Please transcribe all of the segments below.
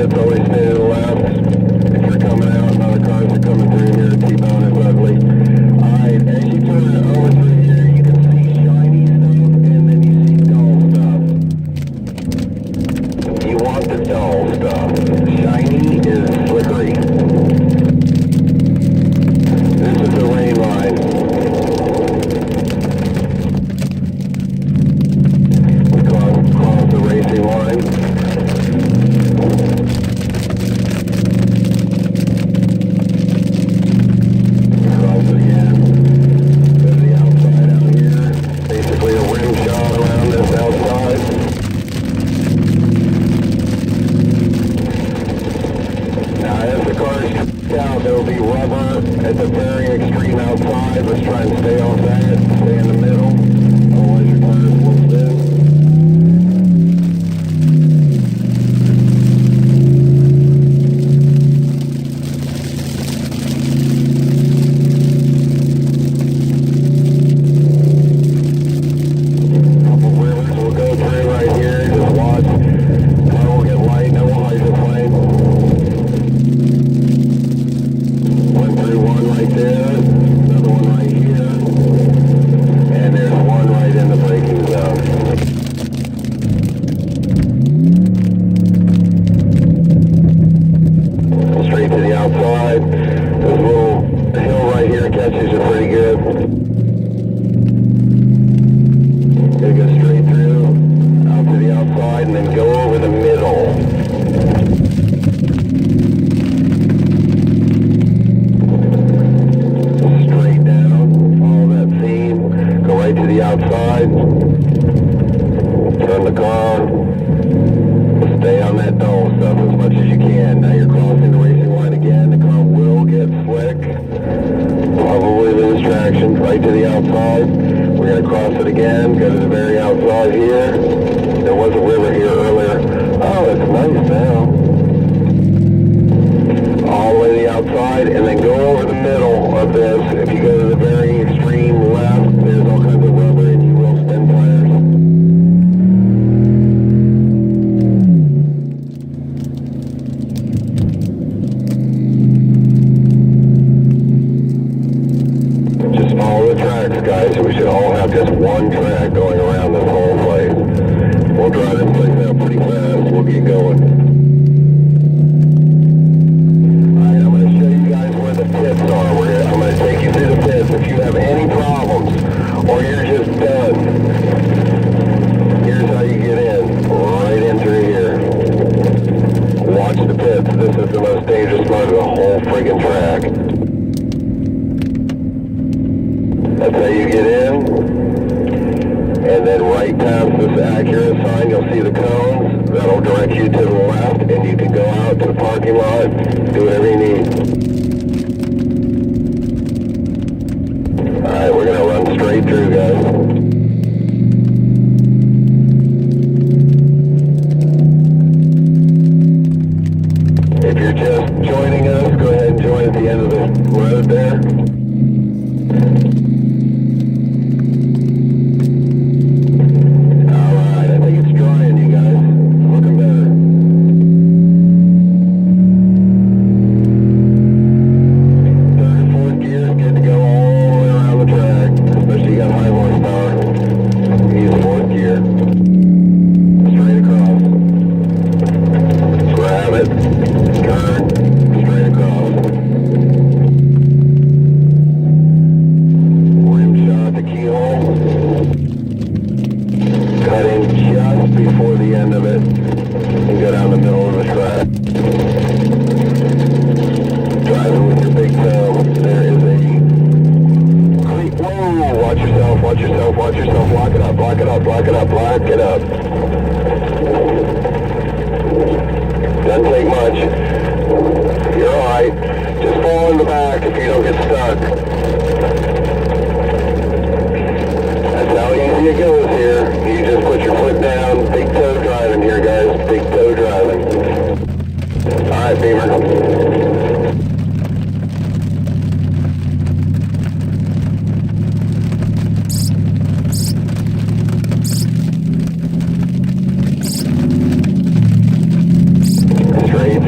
pits, always stay to the left. If you're coming out, and other cars are coming through here, T-bone is ugly. Alright, as you turn over through here, you can see shiny stuff, and then you see dull stuff. You want the dull stuff. Shiny is slickery. This is the rain line. We cross the racing line. There will be rubber at the very extreme outside. Let's try and stay off that. Stay in the middle. Otherwise your tires will spin. A couple rivers will go through right here. Just watch. Car will get light. That will hydroplane. One right there, another one right here, and there's one right in the braking zone. Straight to the outside. This little hill right here catches you pretty good. Gonna go straight through, out to the outside, and then go over the middle. To the outside, turn the car, stay on that dull stuff as much as you can. Now you're crossing the racing line again, the car will get slick, probably lose traction. Right to the outside, we're going to cross it again, go to the very outside here. There was a river here earlier. Oh, it's nice now. All the way to the outside, and then go over the middle of this. If you go to the very extreme left, there's all kinds of rubber and you will spin tires. Just follow the tracks, guys. We should all have just one track going around this whole place. We'll drive this place out pretty fast. We'll get going. The pits are. I'm going to take you through the pits. If you have any problems or you're just done, here's how you get in. Right in through here. Watch the pits. This is the most dangerous part of the whole friggin' track. That's how you get in. And then right past this Acura sign, you'll see the cones. That'll direct you to the left, and you can go out to the parking lot, do whatever you need. Alright, we're going to run straight through, guys. If you're just joining us, go ahead and join at the end of the road there. Alright, I think it's drying, you guys. It's looking better. Before the end of it and go down the middle of the track. Driving with your big toe, there is a creek. Whoa! Watch yourself, watch yourself, watch yourself. Lock it up, lock it up, lock it up, lock it up. Doesn't take much. You're alright. Just fall in the back if you don't get stuck. That's how easy it goes here. You just put your foot down. Big toe driving here, guys. Big toe driving. Alright, Beamer. Straight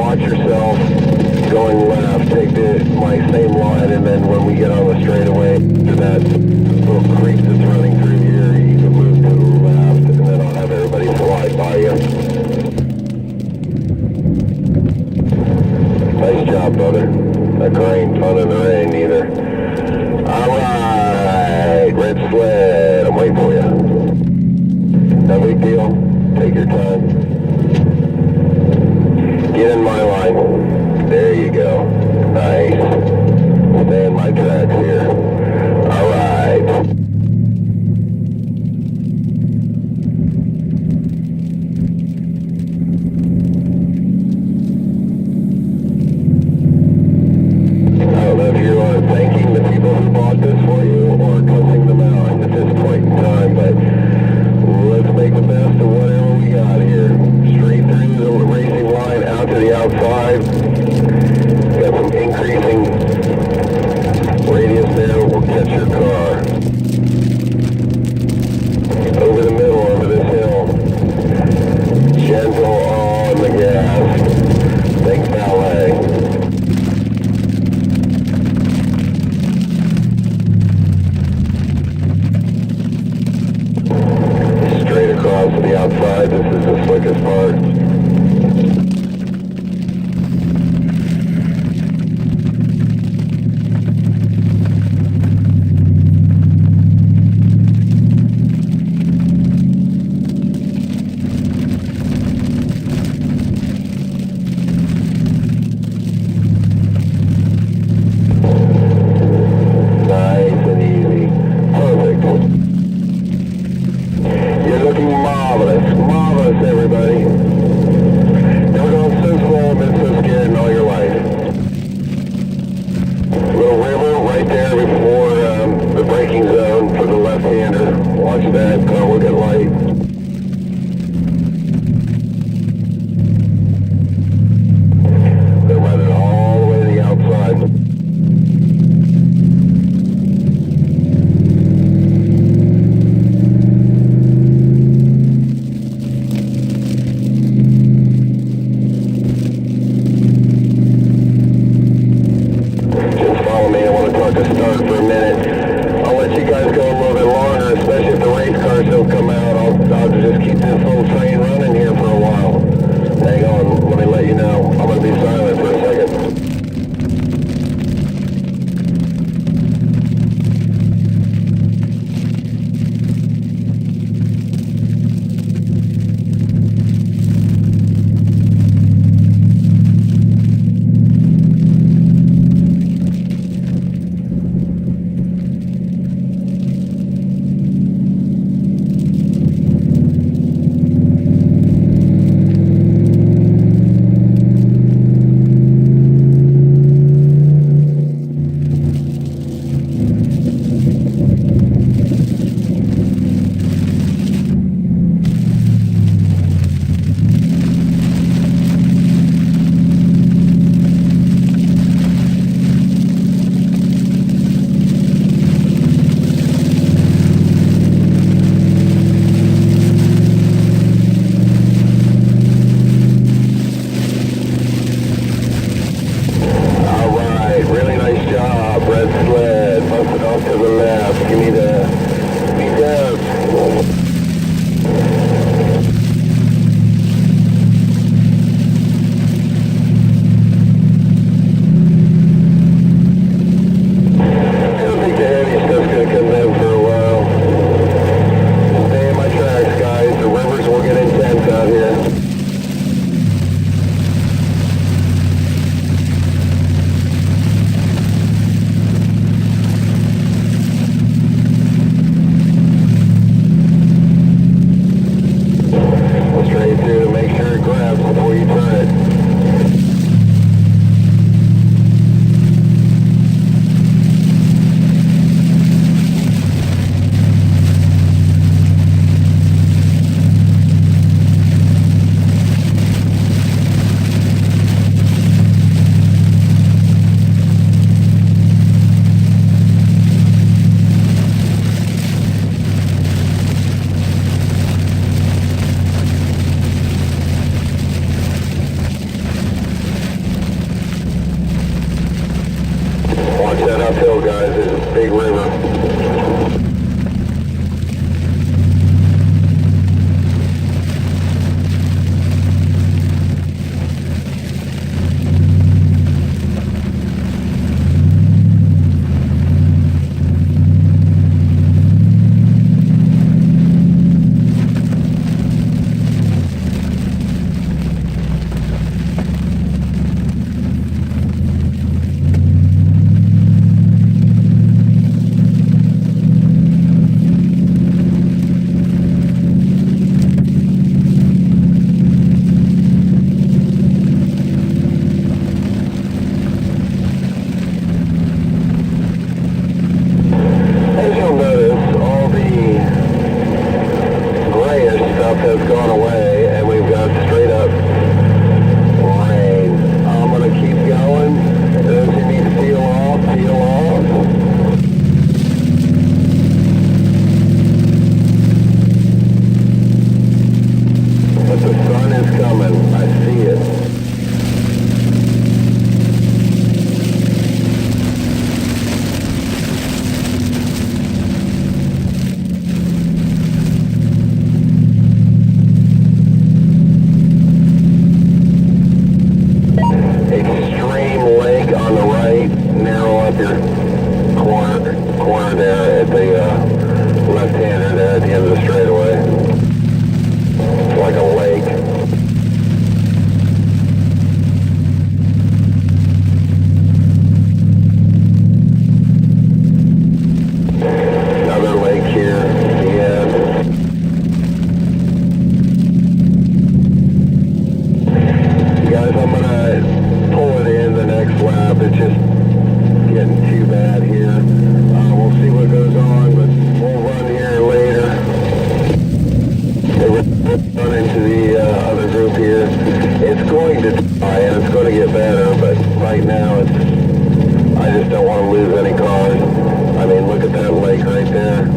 watch yourself going left. Take my same line, and then when we get on the straightaway, to that little creek that's running through here, you can move to the left, and then I'll have everybody slide by you. Nice job, brother. That car ain't fun in the rain either. Alright, red sled. I'm waiting for you. No big deal. Take your time. Get in my line. There you go. Nice. Stay in my tracks here. Alright. I don't know if you're thanking the people who bought this for you or cussing them out at this point in time, but let's make the best of whatever we got here. Straight through the racing line out to the outside. Got some increasing radius there. We'll catch your car. Over the middle, over this hill. Gentle on the gas. Think ballet. Straight across to the outside. This is the slickest part. Nice and easy. Perfect. You're looking marvelous. Marvelous, everybody. has gone away, and we've got straight up rain. I'm going to keep going. Those who need to peel off, peel off. But the sun is coming. I see it. Extreme lake on the right. Narrow up your corner there at the left-hander there at the end of the straightaway. It's like a lake. Another lake here at the end. Guys, I'm going to pull it in the next lap. It's just getting too bad here. We'll see what goes on, but we'll run here later. We'll run into the other group here. It's going to die and it's going to get better, but right now I just don't want to lose any cars. I mean, look at that lake right there.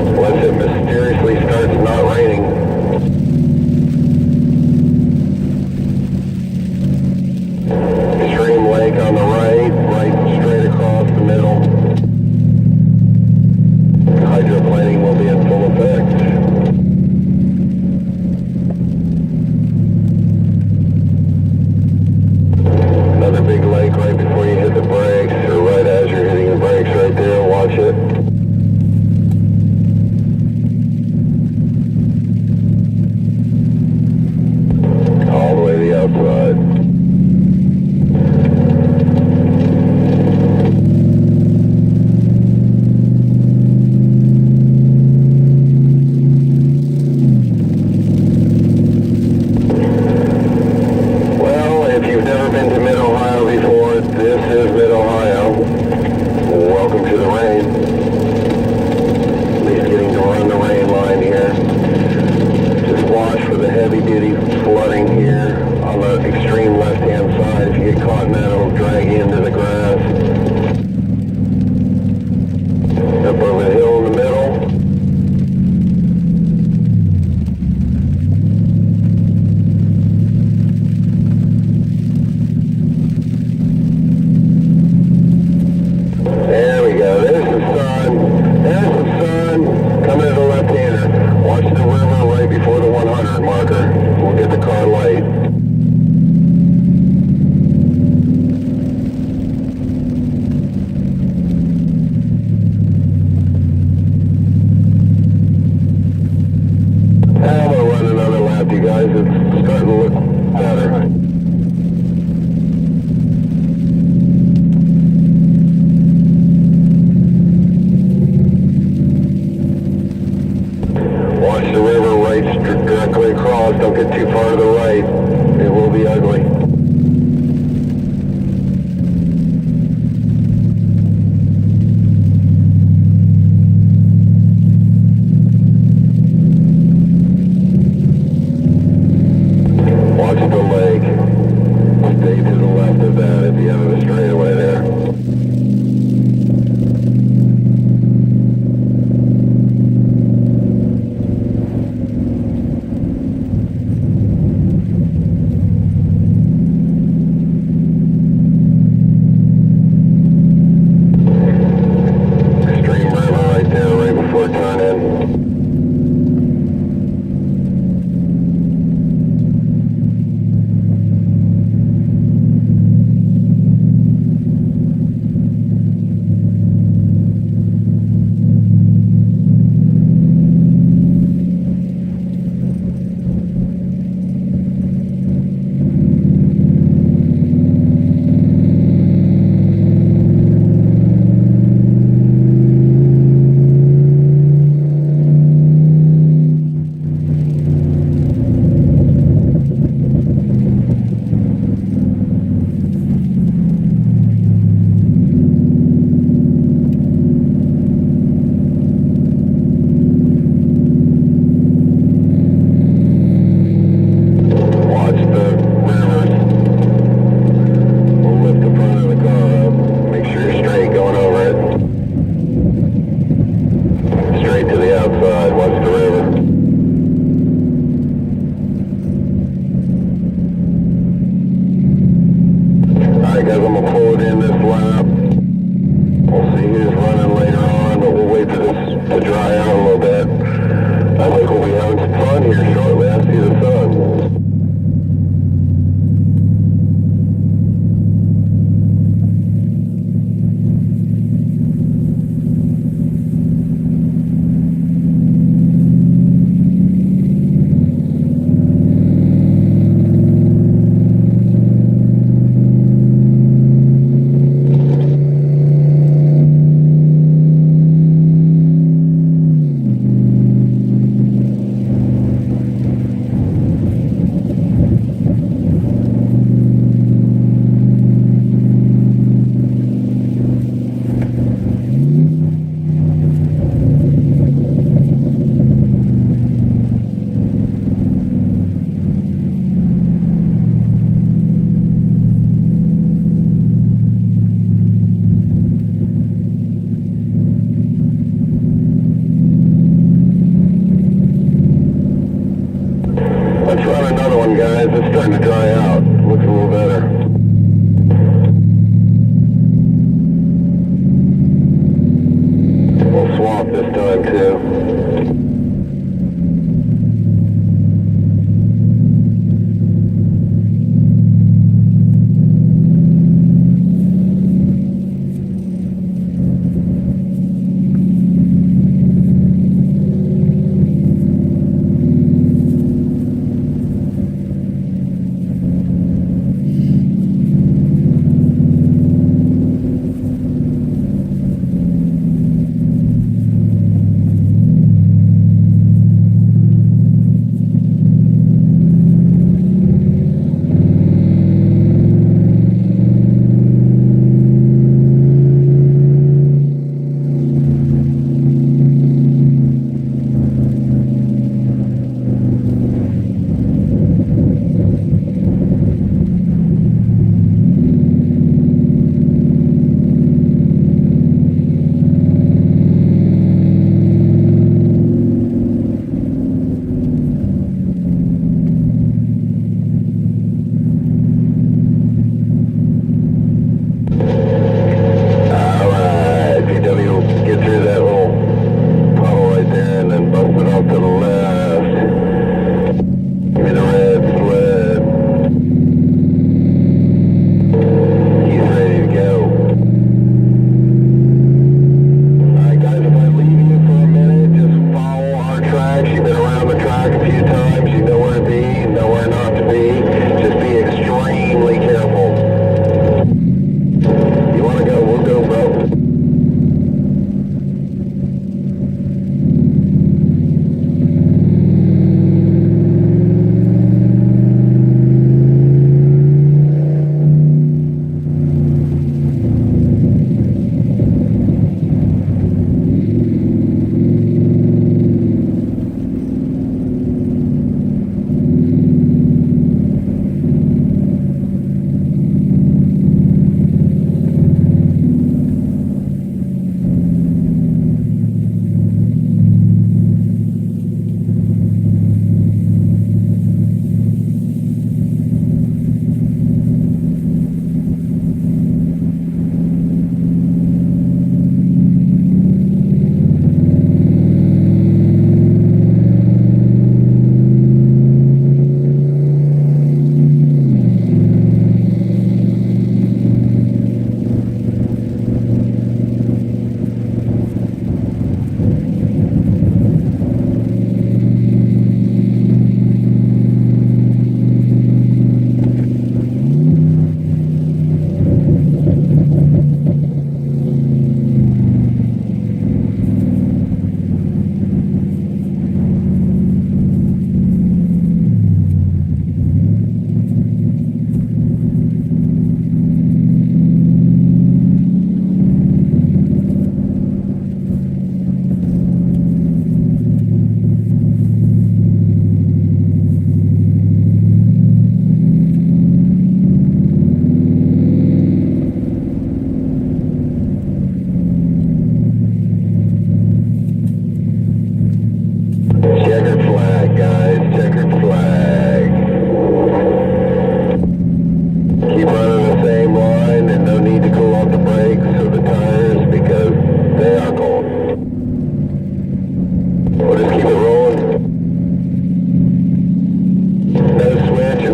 Unless it mysteriously starts not raining. Extreme lake on the right straight across the middle. Hydroplaning will be in full effect. Another big lake right before you hit the brakes, or right as you're hitting the brakes right there. Watch it. All the way to the outside. Well, if you've never been to Mid-Ohio before, this is Mid-Ohio. Welcome to the rain. At least getting to run the rain line here. Just watch for the heavy-duty flooding here on the extreme left-hand side. If you get caught in that, it'll drag you into the grass. Up over the hill in the middle. There we go. There's the sun. There's the sun coming to the left-hander. Watch the river right before the 100 marker. We'll get the car light. I'm going to run another lap, you guys. It's starting to look better. Watch the river right directly across. Don't get too far to the right. It will be ugly. Watch the lake. Stay to the left of that at the end of the straightaway there. going, guys. It's starting to dry out. Looks a little better. We'll swap this time, too.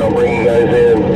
I'll bring you guys in.